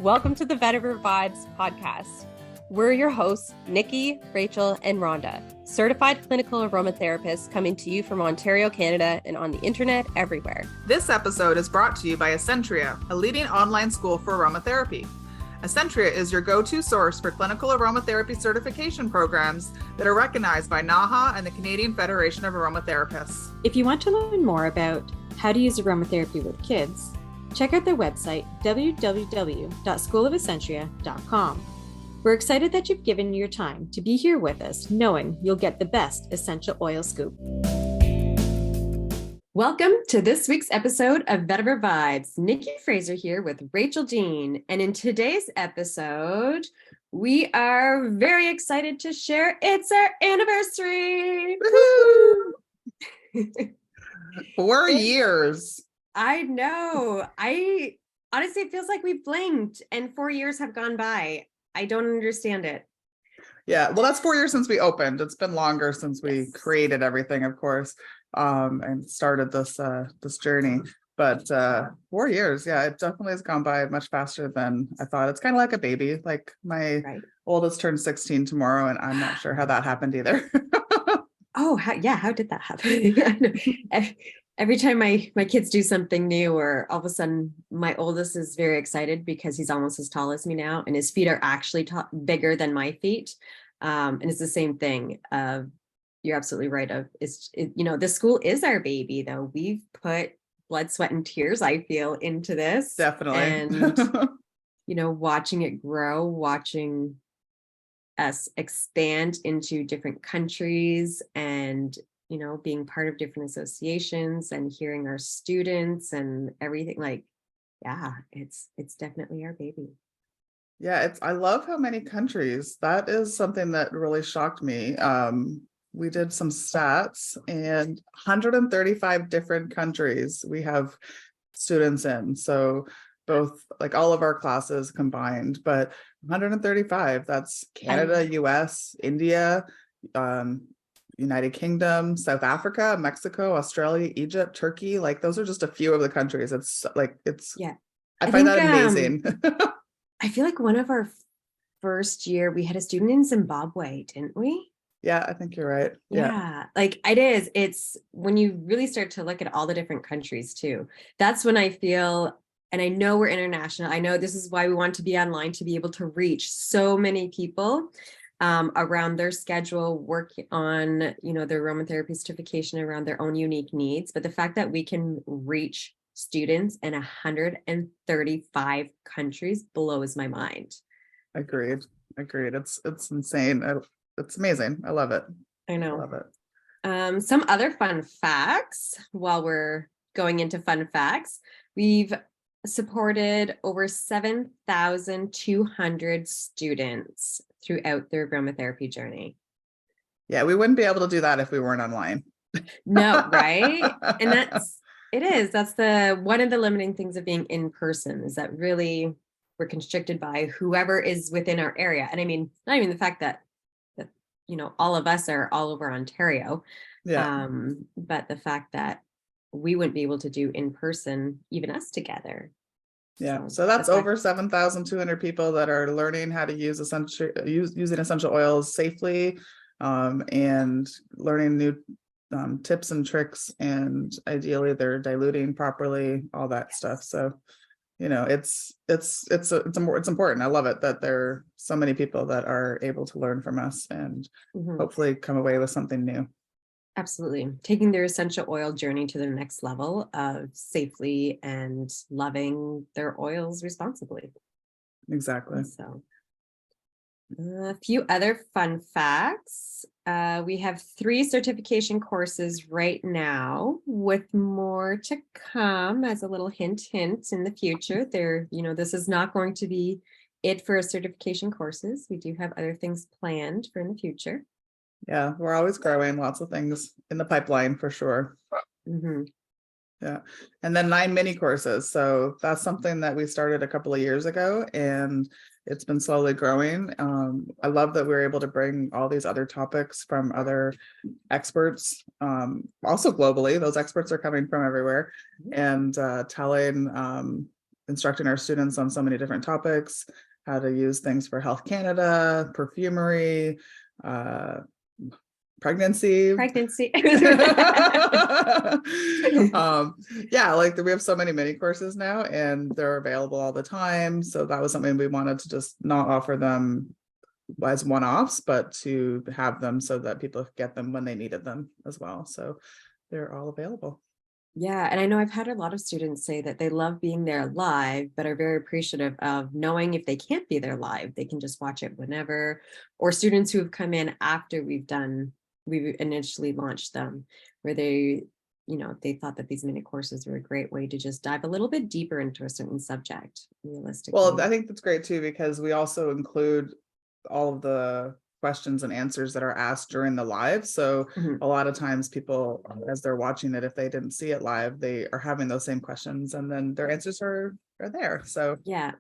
Welcome to the Vetiver Vibes podcast. We're your hosts, Nikki, Rachael, and Rhonda, certified clinical aromatherapists coming to you from Ontario, Canada, and on the internet everywhere. This episode is brought to you by Essentria, a leading online school for aromatherapy. Essentria is your go-to source for clinical aromatherapy certification programs that are recognized by NAHA and the Canadian Federation of Aromatherapists. If you want to learn more about how to use aromatherapy with kids, check out their website, www.schoolofessentria.com. We're excited that you've given your time to be here with us, knowing you'll get the best essential oil scoop. Welcome to this week's episode of Vetiver Vibes. Nikki Fraser here with Rachael Dean. And in today's episode, we are very excited to share it's our anniversary. Woo-hoo! 4 years. I know. Honestly, it feels like we've blinked and 4 years have gone by. I don't understand it. Yeah, well, that's 4 years since we opened. It's been longer since we created everything, of course, and started this journey. But 4 years, yeah, it definitely has gone by much faster than I thought. It's kind of like a baby. Like my oldest turned 16 tomorrow, and I'm not sure how that happened either. Oh, how did that happen? Every time my kids do something new, or all of a sudden my oldest is very excited because he's almost as tall as me now, and his feet are actually bigger than my feet. And it's the same thing. You're absolutely right. The school is our baby, though. We've put blood, sweat, and tears, I feel, into this. Definitely. And, watching it grow, watching us expand into different countries and being part of different associations and hearing our students and everything, it's definitely our baby. Yeah, I love how many countries. That is something that really shocked me. We did some stats, and 135 different countries we have students in. So both, like, all of our classes combined, but 135, that's Canada, US, India, United Kingdom, South Africa, Mexico, Australia, Egypt, Turkey. Like, those are just a few of the countries. I find that amazing. I feel like one of our first year we had a student in Zimbabwe, didn't we? Yeah, I think you're right. Yeah, like it is. It's when you really start to look at all the different countries too. That's when I feel, and I know we're international. I know this is why we want to be online, to be able to reach so many people around their schedule, work on, their aromatherapy certification around their own unique needs. But the fact that we can reach students in 135 countries blows my mind. Agreed. It's insane. It's amazing. I love it. I know. I love it. Some other fun facts while we're going into fun facts. We've supported over 7,200 students throughout their aromatherapy journey. Yeah, we wouldn't be able to do that if we weren't online. No, right? And that's the one of the limiting things of being in person, is that really we're constricted by whoever is within our area. And I mean, not even the fact that all of us are all over Ontario. Yeah. But the fact that we wouldn't be able to do in person, even us together. Yeah. So that's over 7,200 people that are learning how to use using essential oils safely, and learning new tips and tricks, and ideally they're diluting properly, all that stuff. So, it's important. I love it that there are so many people that are able to learn from us and hopefully come away with something new. Absolutely. Taking their essential oil journey to the next level of safely and loving their oils responsibly. Exactly. So a few other fun facts. We have 3 certification courses right now, with more to come as a little hint in the future. This is not going to be it for certification courses. We do have other things planned for in the future. Yeah, we're always growing, lots of things in the pipeline for sure. Yeah. And then 9 mini courses. So that's something that we started a couple of years ago, and it's been slowly growing. I love that we're able to bring all these other topics from other experts, also globally. Those experts are coming from everywhere, and telling instructing our students on so many different topics, how to use things for Health Canada, perfumery, pregnancy. Yeah, like we have so many mini courses now, and they're available all the time. So that was something we wanted to just not offer them as one-offs, but to have them so that people get them when they needed them as well. So they're all available. Yeah, and I know I've had a lot of students say that they love being there live, but are very appreciative of knowing if they can't be there live, they can just watch it whenever. Or students who have come in after we've initially launched them, where they, they thought that these mini courses were a great way to just dive a little bit deeper into a certain subject, realistically. Well, I think that's great too, because we also include all of the questions and answers that are asked during the live. So a lot of times people, as they're watching it, if they didn't see it live, they are having those same questions, and then their answers are there. So yeah,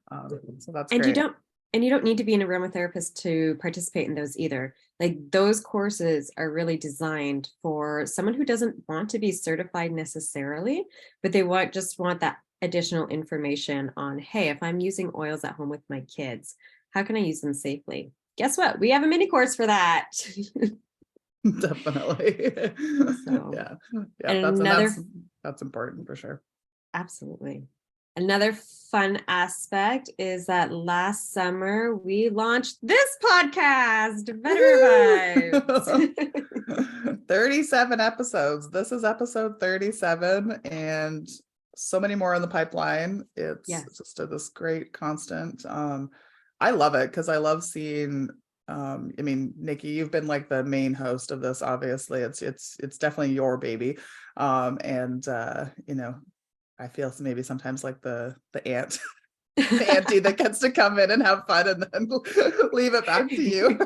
so that's and great. you don't need to be an aromatherapist to participate in those either. Like those courses are really designed for someone who doesn't want to be certified necessarily, but they just want that additional information on, hey, if I'm using oils at home with my kids, how can I use them safely? Guess what? We have a mini course for that. Definitely. So, yeah. and That's important for sure. Absolutely. Another fun aspect is that last summer we launched this podcast, Vetiver Vibes. 37 episodes. This is episode 37, and so many more in the pipeline. It's just this great constant. I love it because I love seeing I mean, Nikki, you've been like the main host of this, obviously. It's definitely your baby. And I feel maybe sometimes like the aunt, the auntie that gets to come in and have fun and then leave it back to you.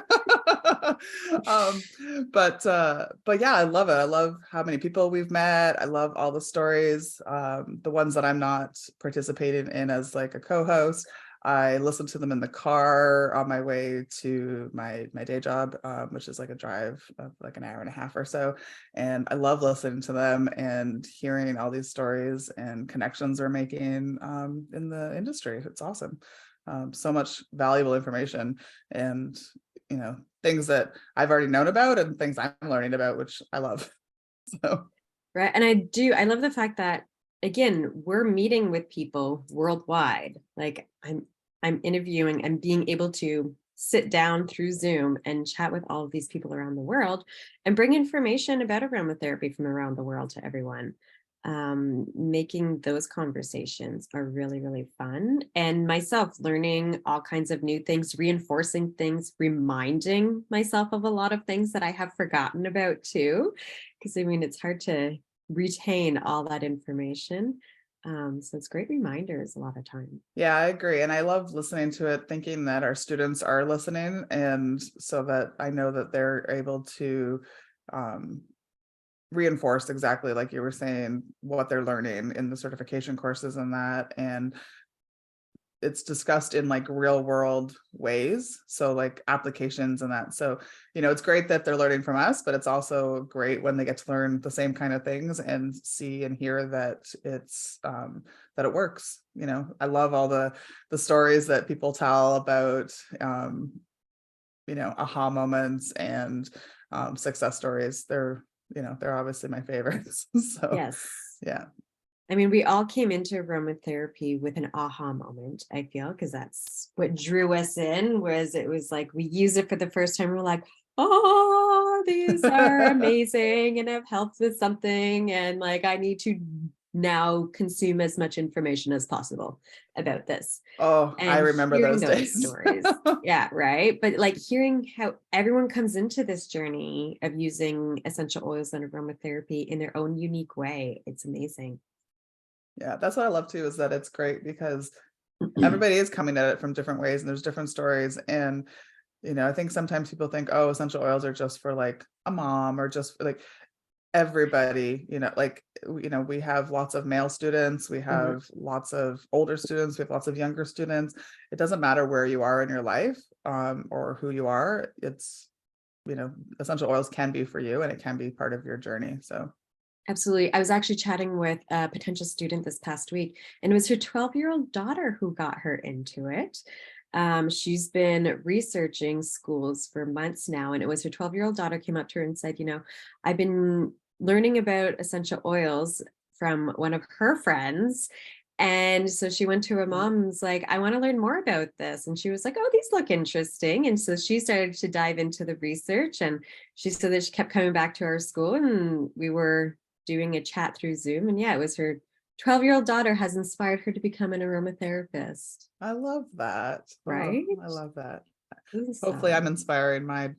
But yeah, I love it. I love how many people we've met. I love all the stories, the ones that I'm not participating in as like a co-host. I listen to them in the car on my way to my day job, which is like a drive of like an hour and a half or so. And I love listening to them and hearing all these stories and connections we're making in the industry. It's awesome. So much valuable information, and things that I've already known about and things I'm learning about, which I love. So right. And I love the fact that, again, we're meeting with people worldwide. Like I'm interviewing and being able to sit down through Zoom and chat with all of these people around the world and bring information about aromatherapy from around the world to everyone. Making those conversations are really, really fun. And myself learning all kinds of new things, reinforcing things, reminding myself of a lot of things that I have forgotten about too. Because I mean, it's hard to retain all that information. So it's great reminders a lot of time. Yeah, I agree. And I love listening to it, thinking that our students are listening. And so that I know that they're able to reinforce exactly like you were saying, what they're learning in the certification courses and that. And it's discussed in like real world ways, so like applications and that. So it's great that they're learning from us, but it's also great when they get to learn the same kind of things and see and hear that it's that it works. I love all the stories that people tell about aha moments and success stories. They're obviously my favorites. So yes, yeah. I mean, we all came into aromatherapy with an aha moment, I feel, because that's what drew us in, was it was like we used it for the first time. We're like, oh, these are amazing and have helped with something. And like, I need to now consume as much information as possible about this. Oh, and I remember those days. Stories. Yeah, right. But like hearing how everyone comes into this journey of using essential oils and aromatherapy in their own unique way, it's amazing. Yeah, that's what I love too, is that it's great because everybody is coming at it from different ways and there's different stories. And, I think sometimes people think, oh, essential oils are just for like a mom or just for like everybody, we have lots of male students, we have lots of older students, we have lots of younger students. It doesn't matter where you are in your life or who you are. It's, essential oils can be for you and it can be part of your journey. So Absolutely. I was actually chatting with a potential student this past week, and it was her 12-year-old daughter who got her into it. She's been researching schools for months now, and it was her 12-year-old daughter came up to her and said, I've been learning about essential oils from one of her friends. And so she went to her mom and was like, I want to learn more about this. And she was like, oh, these look interesting. And so she started to dive into the research, and she said that she kept coming back to our school, and we were doing a chat through Zoom. And yeah, it was her 12-year-old daughter has inspired her to become an aromatherapist. I love that. Right? I love that. Awesome. Hopefully I'm inspiring my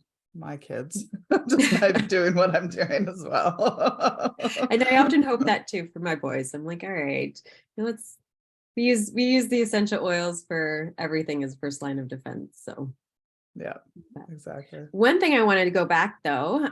kids just by doing what I'm doing as well. And I often hope that too for my boys. I'm like, all right, we use the essential oils for everything as first line of defense. So yeah, exactly. one thing I wanted to go back though,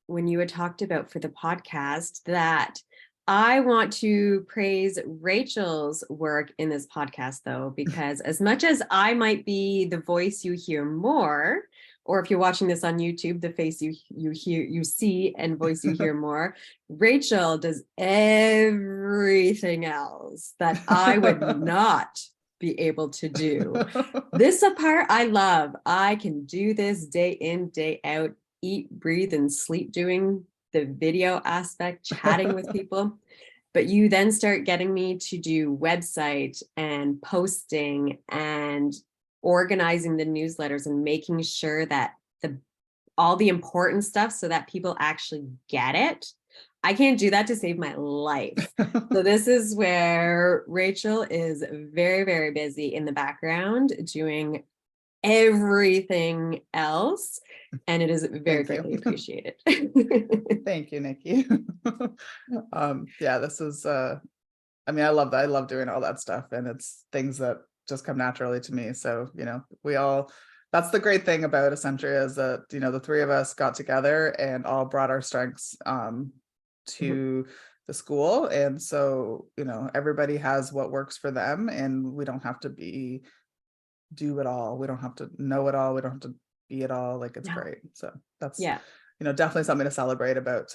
when you had talked about for the podcast, that I want to praise Rachel's work in this podcast though, because as much as I might be the voice you hear more, or if you're watching this on YouTube, the face you see and voice you hear more, Rachel does everything else that I would not be able to do. This part I love. I can do this day in, day out, eat, breathe, and sleep doing the video aspect, chatting with people. But you then start getting me to do website and posting and organizing the newsletters and making sure that all the important stuff so that people actually get it. I can't do that to save my life. So this is where Rachel is very, very busy in the background doing everything else. And it is very greatly appreciated. Thank you, Nikki. Yeah, this is, I mean, I love that. I love doing all that stuff, and it's things that just come naturally to me. So, that's the great thing about Essentria is that, the three of us got together and all brought our strengths to the school. And so, everybody has what works for them, and we don't have to do it all. We don't have to know it all. We don't have to be it all. Like, it's great. So that's, definitely something to celebrate about,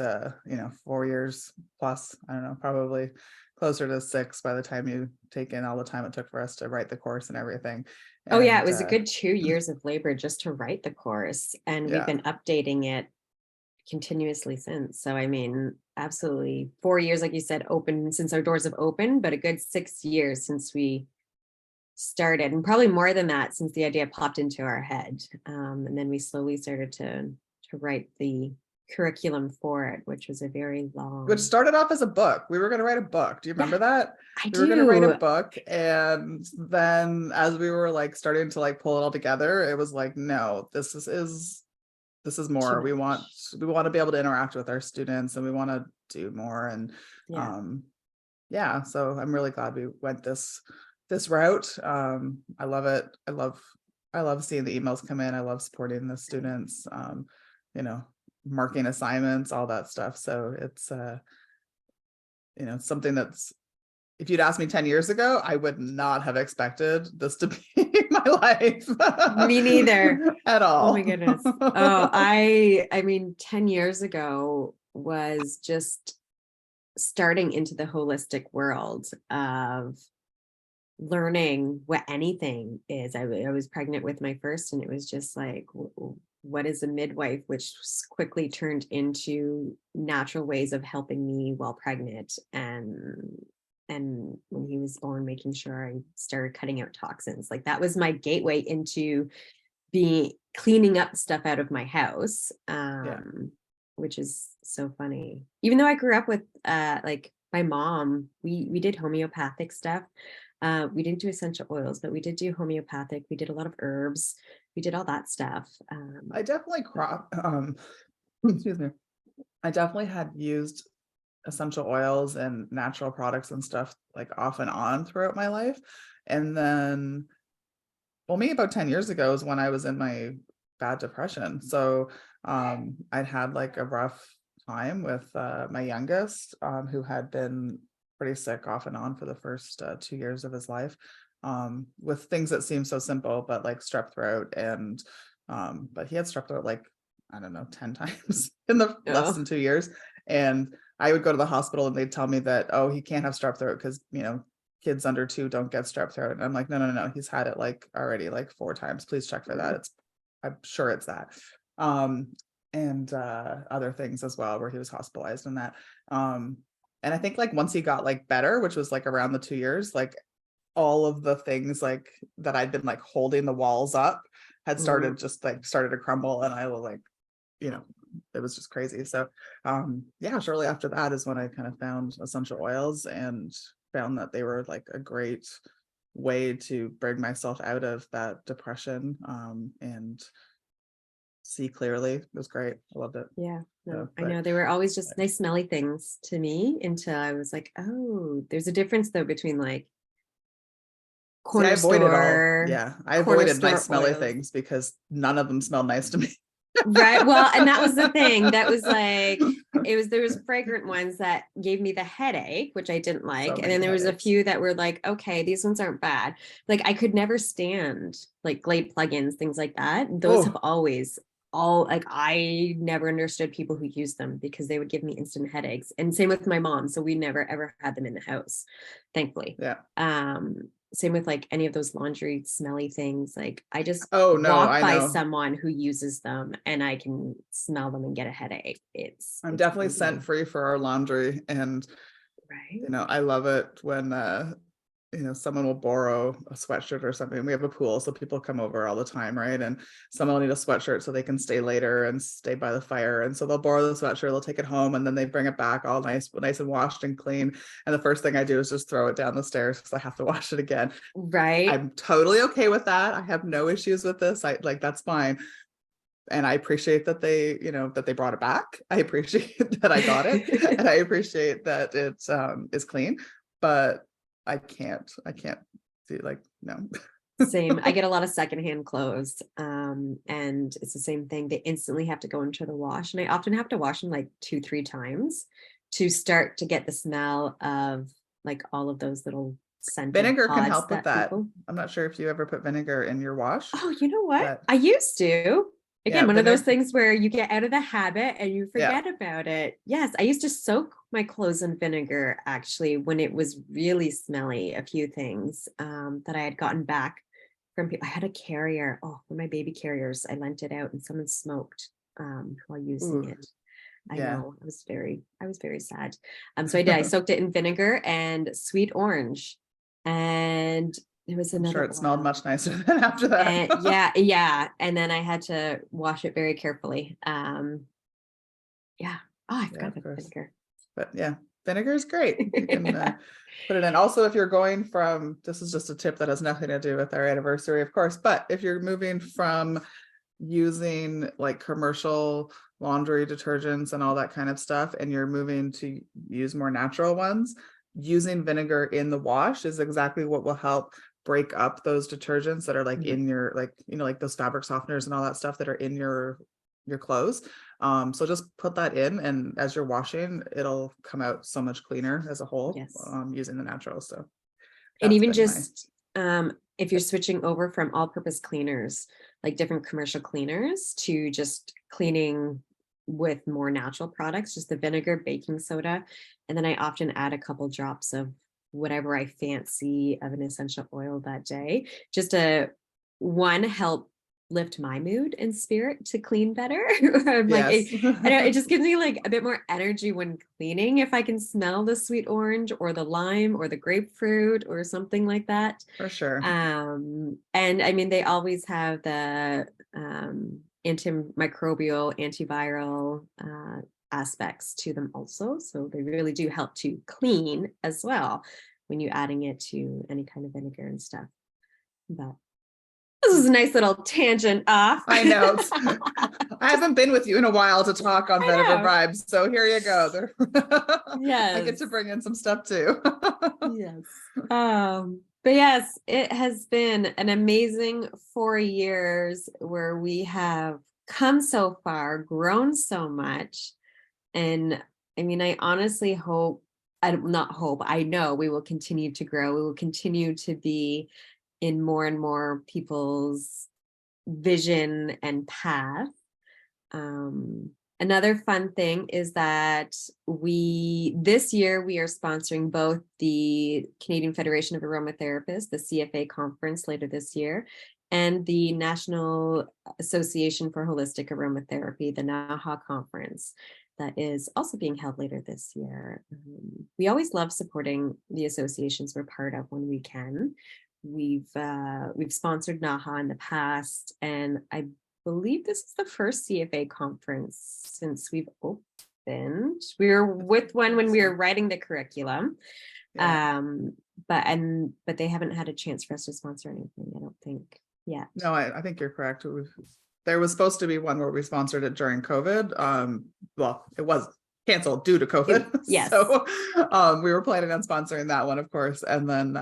4 years plus. I don't know, probably closer to 6 by the time you take in all the time it took for us to write the course and everything. Oh yeah, it was a good 2 years of labor just to write the course, and we've been updating it continuously since. So I mean, absolutely 4 years, like you said, open since our doors have opened, but a good 6 years since we started, and probably more than that since the idea popped into our head. And then we slowly started to write the curriculum for it, which was a very long. Which started off as a book. We were going to write a book. Do you remember that? We were going to write a book, and then as we were starting to pull it all together, it was like, no, this is more. We want to be able to interact with our students, and we want to do more. And so I'm really glad we went this route. I love it. I love seeing the emails come in. I love supporting the students, marking assignments, all that stuff. So it's, something that's, if you'd asked me 10 years ago, I would not have expected this to be my life. Me neither. At all. Oh my goodness. Oh, I mean, 10 years ago was just starting into the holistic world of learning what anything is. I was pregnant with my first, and it was just like, what is a midwife, which quickly turned into natural ways of helping me while pregnant. And when he was born, making sure I started cutting out toxins. Like, that was my gateway into cleaning up stuff out of my house, which is so funny. Even though I grew up with my mom, we did homeopathic stuff. We didn't do essential oils, but we did do homeopathic. We did a lot of herbs. We did all that stuff. I definitely excuse me. I definitely had used essential oils and natural products and stuff off and on throughout my life. And then, maybe about 10 years ago is when I was in my bad depression. So I'd had a rough time with my youngest, who had been pretty sick off and on for the first 2 years of his life, with things that seem so simple, but strep throat. And but he had strep throat I don't know, 10 times in the less than 2 years. And I would go to the hospital and they'd tell me that, oh, he can't have strep throat because, kids under 2 don't get strep throat. And I'm like, no. He's had it like already like 4 times. Please check for that. I'm sure it's that. And other things as well, where he was hospitalized and that. And I think like once he got like better, which was like around the 2 years, like all of the things like that I'd been like holding the walls up had started to crumble, and I was like, it was just crazy. So shortly after that is when I kind of found essential oils and found that they were like a great way to bring myself out of that depression and see clearly. It was great. I loved it. Yeah, no, So, I know they were always just nice smelly things to me until I was like, oh, there's a difference though between like corner I avoided store, I corner avoided store nice smelly oils. things because none of them smelled nice to me. Right. Well, and that was the thing. That was like, there was fragrant ones that gave me the headache, which I didn't like. And then there was a few that were like, okay, these ones aren't bad. Like I could never stand like Glade plugins, things like that. Those have always I never understood people who use them because they would give me instant headaches. And same with my mom. So we never ever had them in the house, thankfully. Yeah. Same with like any of those laundry smelly things. Like I just walk by someone who uses them and I can smell them and get a headache. I'm definitely scent free for our laundry, and right. I love it when someone will borrow a sweatshirt or something. We have a pool, so people come over all the time, right? And someone will need a sweatshirt so they can stay later and stay by the fire. And so they'll borrow the sweatshirt, they'll take it home, and then they bring it back all nice and washed and clean. And the first thing I do is just throw it down the stairs because I have to wash it again. Right. I'm totally okay with that. I have no issues with this. That's fine. And I appreciate that they brought it back. I appreciate that I got it, and I appreciate that it is clean. But I can't do no. Same. I get a lot of secondhand clothes. And it's the same thing. They instantly have to go into the wash. And I often have to wash them like 2-3 times to start to get the smell of like all of those little scented vinegar can help with that. People... I'm not sure if you ever put vinegar in your wash. Oh, you know what? I used to. Again, one of those things where you get out of the habit and you forget about it. Yes, I used to soak my clothes in vinegar actually when it was really smelly, a few things that I had gotten back from people. I had a carrier, one of my baby carriers. I lent it out and someone smoked while using it. I know. I was very sad. So I did. I soaked it in vinegar and sweet orange. And there was another. I'm sure it smelled much nicer than after that. And and then I had to wash it very carefully. I forgot about vinegar. But vinegar is great. You can put it in. Also, if you're going from, this is just a tip that has nothing to do with our anniversary, of course, but if you're moving from using like commercial laundry detergents and all that kind of stuff, and you're moving to use more natural ones, using vinegar in the wash is exactly what will help break up those detergents that are like in your like those fabric softeners and all that stuff that are in your clothes. So just put that in, and as you're washing, it'll come out so much cleaner as a whole. Using the naturals. So and even just if you're switching over from all-purpose cleaners, like different commercial cleaners, to just cleaning with more natural products, just the vinegar, baking soda, and then I often add a couple drops of whatever I fancy of an essential oil that day, just to help lift my mood and spirit to clean better. It just gives me like a bit more energy when cleaning if I can smell the sweet orange or the lime or the grapefruit or something like that. For sure. And I mean, they always have the antimicrobial, antiviral aspects to them also. So they really do help to clean as well when you're adding it to any kind of vinegar and stuff. But this is a nice little tangent off. I know. I haven't been with you in a while to talk on Vetiver Vibes. So here you go. Yes. I get to bring in some stuff too. Yes. But yes, it has been an amazing 4 years where we have come so far, grown so much. And I mean, I honestly hope, I know we will continue to grow. We will continue to be in more and more people's vision and path. Another fun thing is that this year we are sponsoring both the Canadian Federation of Aromatherapists, the CFA conference later this year, and the National Association for Holistic Aromatherapy, the NAHA conference, that is also being held later this year. We always love supporting the associations we're part of when we can. We've sponsored NAHA in the past, and I believe this is the first CFA conference since we've opened. We were with one when we were writing the curriculum. Yeah. But they haven't had a chance for us to sponsor anything, I don't think, yet. No, I think you're correct. There was supposed to be one where we sponsored it during COVID. Well, it was canceled due to COVID. Yes. So we were planning on sponsoring that one, of course. And then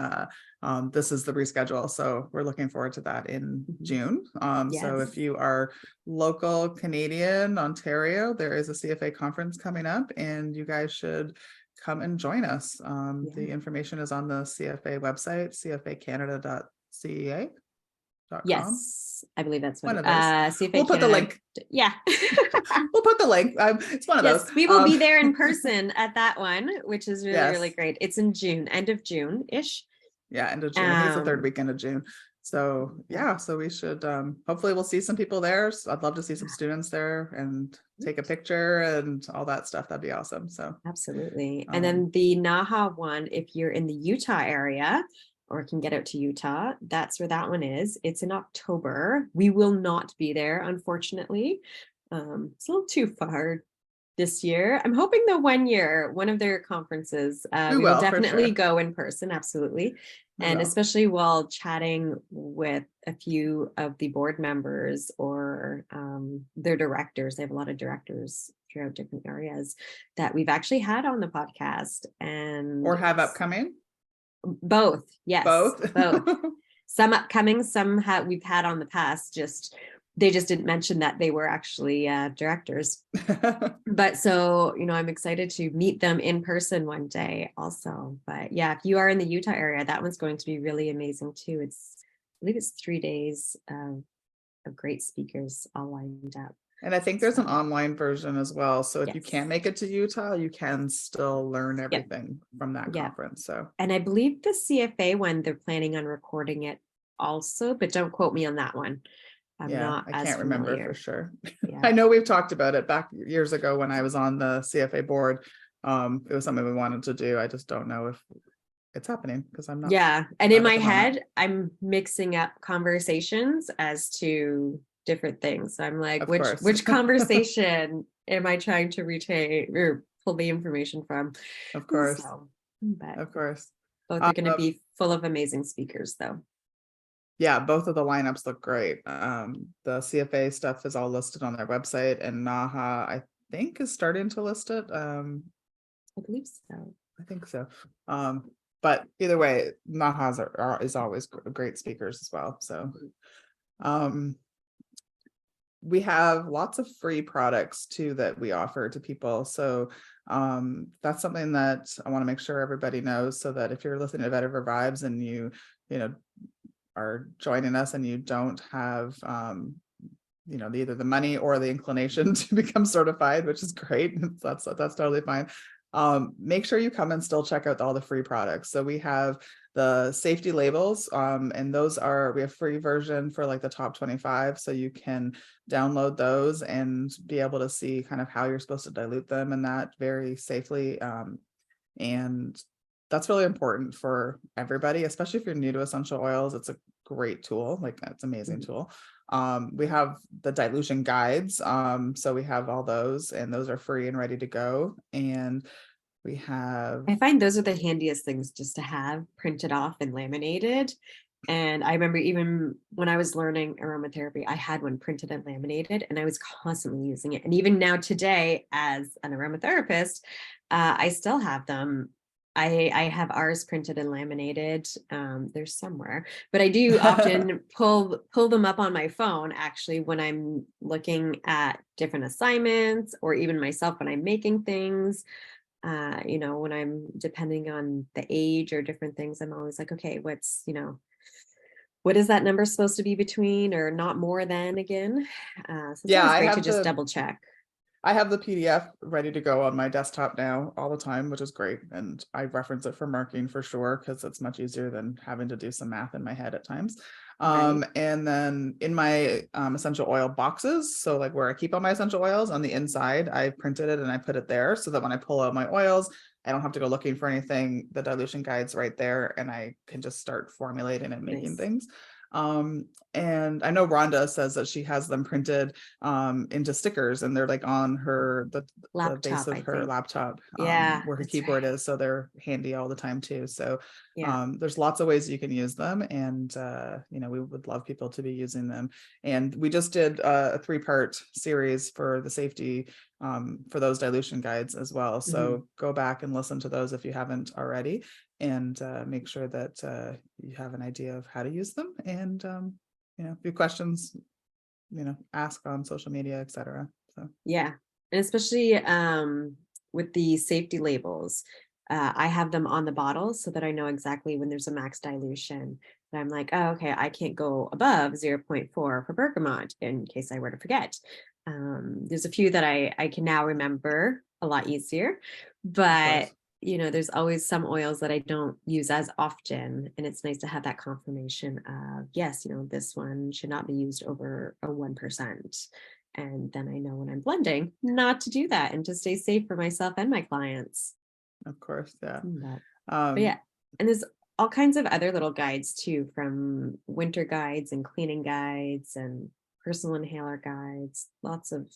this is the reschedule. So we're looking forward to that in June. So if you are local Canadian, Ontario, there is a CFA conference coming up and you guys should come and join us. The information is on the CFA website, cfacanada.ca. Yes, I believe that's one of those. We'll put the link. Yeah. We'll put the link. It's one of those. We will be there in person at that one, which is really, really great. It's in June, end of June-ish. Yeah, end of June. I think it's the third weekend of June. So yeah, so we should hopefully we'll see some people there. So I'd love to see some students there and take a picture and all that stuff. That'd be awesome. So absolutely. And then the NAHA one, if you're in the Utah area or can get out to Utah, that's where that one is. It's in October. We will not be there, unfortunately. It's a little too far this year. I'm hoping the one of their conferences, we will definitely go in person. Absolutely. And especially while chatting with a few of the board members or their directors. They have a lot of directors throughout different areas that we've actually had on the podcast or have upcoming. Both. Yes. Both. Some upcoming, some we've had on the past, they just didn't mention that they were actually directors. But so, I'm excited to meet them in person one day also. But yeah, if you are in the Utah area, that one's going to be really amazing too. I believe it's 3 days of great speakers all lined up. And I think there's an online version as well. So if you can't make it to Utah, you can still learn everything from that conference. So, and I believe the CFA one, they're planning on recording it also, but don't quote me on that one. I can't remember for sure. I know we've talked about it back years ago when I was on the CFA board. It was something we wanted to do. I just don't know if it's happening because I'm not. Yeah. And in my head, I'm mixing up conversations as to different things. So I'm like, which conversation am I trying to retain or pull the information from? Of course. Of course. Both are going to be full of amazing speakers though. Yeah, both of the lineups look great. The CFA stuff is all listed on their website, and NAHA, I think, is starting to list it. I believe so. I think so. But either way, NAHA is always great speakers as well. So, we have lots of free products too that we offer to people. So that's something that I want to make sure everybody knows, so that if you're listening to Vetiver Vibes and you are joining us and you don't have either the money or the inclination to become certified, which is great, that's totally fine. Make sure you come and still check out all the free products. So we have the safety labels, and we have free version for like the top 25. So you can download those and be able to see kind of how you're supposed to dilute them and that very safely. And that's really important for everybody, especially if you're new to essential oils. It's a great tool. It's an amazing tool. We have the dilution guides. So we have all those, and those are free and ready to go. And I find those are the handiest things just to have printed off and laminated. And I remember even when I was learning aromatherapy, I had one printed and laminated, and I was constantly using it. And even now today, as an aromatherapist, I still have them. I have ours printed and laminated. They're somewhere, but I do often pull them up on my phone, actually, when I'm looking at different assignments, or even myself when I'm making things. When I'm depending on the age or different things, I'm always like, okay, what is that number supposed to be between, or not more than again? So it's always great to just double check. I have the PDF ready to go on my desktop now all the time, which is great. And I reference it for marking for sure, because it's much easier than having to do some math in my head at times. Right. And then in my essential oil boxes, so like where I keep all my essential oils on the inside, I printed it and I put it there so that when I pull out my oils, I don't have to go looking for anything. The dilution guide's right there, and I can just start formulating and making Nice. things. And I know Rhonda says that she has them printed into stickers, and they're like on the base Laptop, of I her think. laptop, Yeah, where her that's keyboard right. is, so they're handy all the time too. So Yeah. there's lots of ways you can use them, and we would love people to be using them. And we just did a 3-part series for the safety for those dilution guides as well. So go back and listen to those if you haven't already, and make sure that you have an idea of how to use them. And if you have questions, ask on social media, etc. So Yeah. And especially with the safety labels, I have them on the bottle so that I know exactly when there's a max dilution. That I'm like, oh, okay, I can't go above 0.4 for bergamot in case I were to forget. There's a few that I can now remember a lot easier, but there's always some oils that I don't use as often. And it's nice to have that confirmation of, yes, this one should not be used over a 1%. And then I know when I'm blending not to do that and to stay safe for myself and my clients. of course, yeah. But yeah, and there's all kinds of other little guides too, from winter guides and cleaning guides and personal inhaler guides, lots of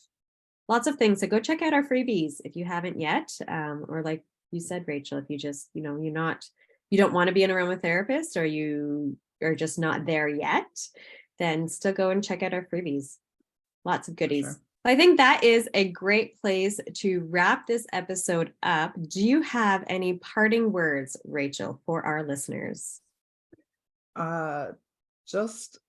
things. So go check out our freebies if you haven't yet. Or like you said, Rachel, if you just, you don't want to be an aromatherapist, or you are just not there yet, then still go and check out our freebies. Lots of goodies. Sure. I think that is a great place to wrap this episode up. Do you have any parting words, Rachel, for our listeners? Just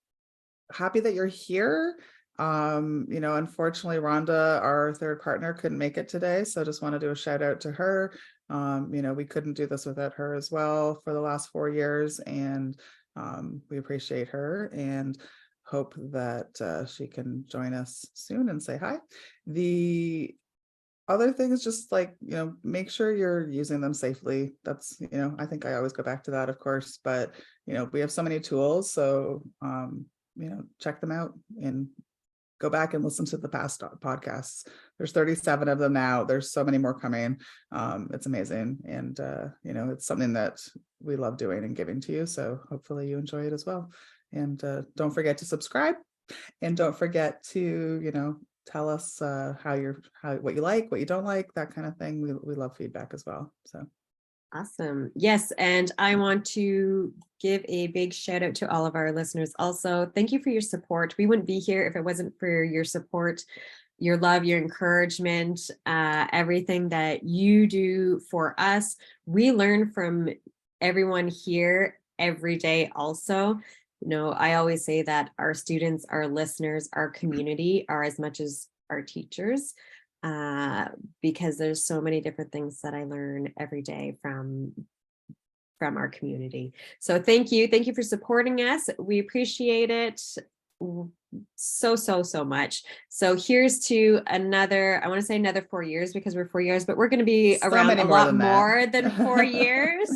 happy that you're here. Unfortunately, Rhonda, our third partner, couldn't make it today. So just want to do a shout out to her. We couldn't do this without her as well for the last 4 years. And we appreciate her and hope that she can join us soon and say hi. The other thing is just make sure you're using them safely. That's, I think I always go back to that, of course, but, we have so many tools. So, check them out and go back and listen to the past podcasts. There's 37 of them now. There's so many more coming. It's amazing. And, it's something that we love doing and giving to you. So hopefully you enjoy it as well. And don't forget to subscribe, and don't forget to, tell us what you like, what you don't like, that kind of thing. We love feedback as well. So awesome. Yes. And I want to give a big shout out to all of our listeners. Also, thank you for your support. We wouldn't be here if it wasn't for your support, your love, your encouragement, everything that you do for us. We learn from everyone here every day also. I always say that our students, our listeners, our community are as much as our teachers, because there's so many different things that I learn every day from our community. So thank you for supporting us. We appreciate it so much. So here's to another, I want to say another 4 years, because we're 4 years, but we're going to be around a lot more than 4 years.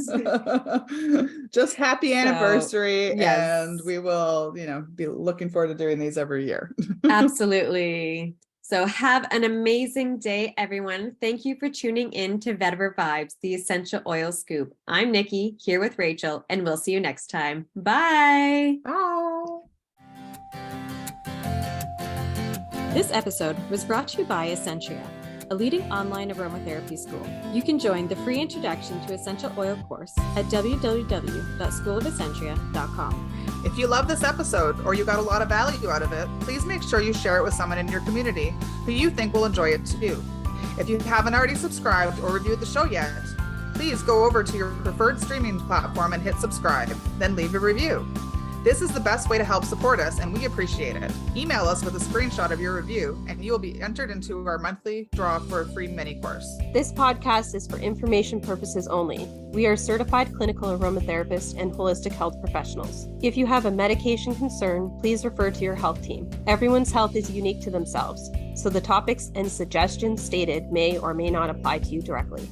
Just happy anniversary. So, yes. And we will, be looking forward to doing these every year. Absolutely. So have an amazing day, everyone. Thank you for tuning in to Vetiver Vibes, the Essential Oil Scoop. I'm Nikki, here with Rachel, and we'll see you next time. Bye. Bye. This episode was brought to you by Essentria, a leading online aromatherapy school. You can join the free Introduction to Essential Oil course at www.schoolofessentria.com. If you love this episode, or you got a lot of value out of it, please make sure you share it with someone in your community who you think will enjoy it too. If you haven't already subscribed or reviewed the show yet, please go over to your preferred streaming platform and hit subscribe, then leave a review. This is the best way to help support us, and we appreciate it. Email us with a screenshot of your review, and you will be entered into our monthly draw for a free mini course. This podcast is for information purposes only. We are certified clinical aromatherapists and holistic health professionals. If you have a medication concern, please refer to your health team. Everyone's health is unique to themselves, so the topics and suggestions stated may or may not apply to you directly.